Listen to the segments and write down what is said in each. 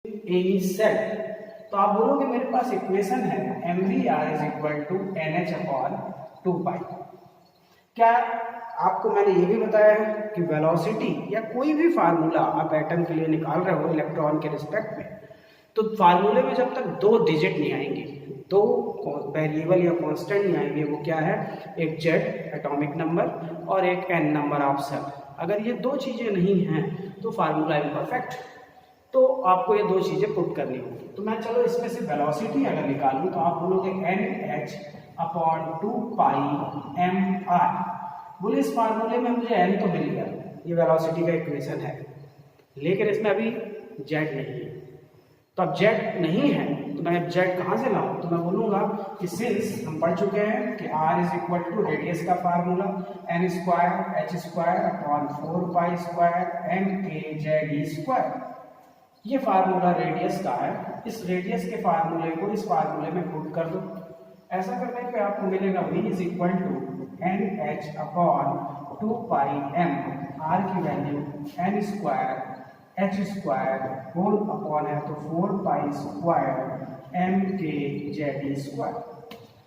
Any cell, तो आप बोलोगे मेरे पास इक्वेशन है mvr is equal to NH upon 2 pi. क्या आपको मैंने ये भी बताया है कि वेलोसिटी या कोई भी फार्मूला आप एटम के लिए निकाल रहे हो इलेक्ट्रॉन के रिस्पेक्ट में, तो फार्मूले में जब तक 2 डिजिट नहीं आएंगे, 2 वेरिएबल या कांस्टेंट नहीं आएंगे, वो क्या है, एक जेड एटॉमिक नंबर और एक n नंबर ऑफ सेल, अगर ये 2 चीजें नहीं हैं तो फार्मूला इम्परफेक्ट। तो आपको ये 2 चीजें पुट करनी होगी। तो मैं चलो इसमें से वेलोसिटी अगर निकालूं तो आप बोलोगे NH अपॉन 2 पाई mr। बोले इस फार्मूले में मुझे n तो मिल गया, ये वेलोसिटी का इक्वेशन है, लेकिन इसमें अभी जेड नहीं है। तो अब जेड नहीं है तो मैं जेड कहाँ से लाऊं, तो मैं बोलूंगा कि सिंस हम पढ़ चुके हैं कि r is equal to radius का formula n square h square upon 4 pi square m k Z E square, ये फार्मूला रेडियस का है। इस रेडियस के फार्मूले को इस फार्मूले में पुट कर दो। ऐसा करने पे आपको मिलेगा v is equal to N H upon 2 pi m, r की value n square h square whole upon है तो 4 पाई स्क्वायर m के जेड ई स्क्वायर।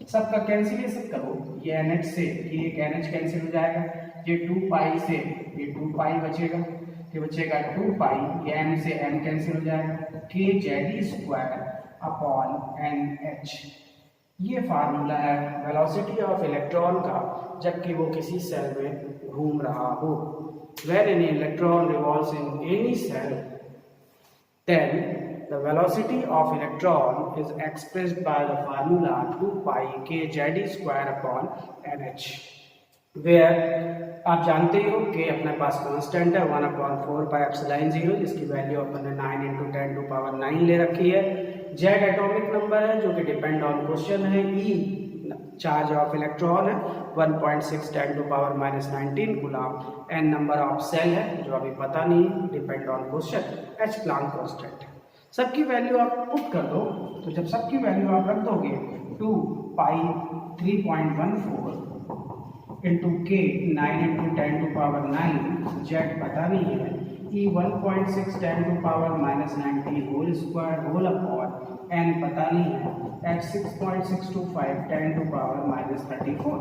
सबका कैंसिलेशन करो, ये NH से ये एक NH कैंसिल हो जाएगा, ये 2 पाई से ये 2 पाई बचेगा, ये बचेगा 2 पाई, ये m से m कैंसिल हो जाएगा, k Z E square upon NH। ये फार्मूला है वेलोसिटी ऑफ इलेक्ट्रॉन का जबकि वो किसी सेल में घूम रहा हो। When an electron revolves in any cell, then the velocity of electron is expressed by the formula 2 pi k z square upon NH, where आप जानते ही हो कि अपने पास कांस्टेंट है 1/4 पाई एप्सिलॉन 0, जिसकी वैल्यू अपन ने 9 × 10⁻⁹ ले रखी है। जेड एटॉमिक नंबर है जो कि डिपेंड ऑन क्वेश्चन है, ई चार्ज ऑफ इलेक्ट्रॉन है 1.6 10⁻⁻19 गुलाम, n नंबर ऑफ सेल है जो अभी पता नहीं, depend on question, h Planck constant है। सबकी वैल्यू आप पुट कर दो, तो जब सबकी वैल्यू आप रख दोगे 2 पाई 3.14 इंटू के 9 × 10⁻⁹, जेड पता नहीं है, E 1.6 10⁻⁻19 whole square whole upon n पता नहीं है, एच 6.625 10⁻⁻34।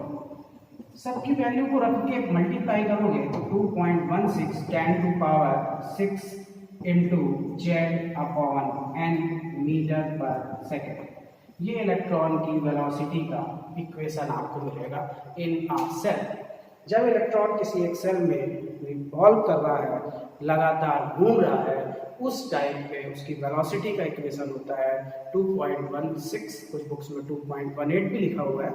सबकी वैल्यू को रख के मल्टीप्लाई करोगे तो 2.16 10⁻6 into Z upon n metre पर सेकेंड। ये इलेक्ट्रॉन की वेलोसिटी का इक्वेशन आपको मिलेगा इन अ सेल। जब इलेक्ट्रॉन किसी एक सेल में रिवॉल्व कर रहा है, लगातार घूम रहा है, उस टाइम पे उसकी वेलोसिटी का इक्वेशन होता है 2.16, कुछ बुक्स में 2.18 भी लिखा हुआ है।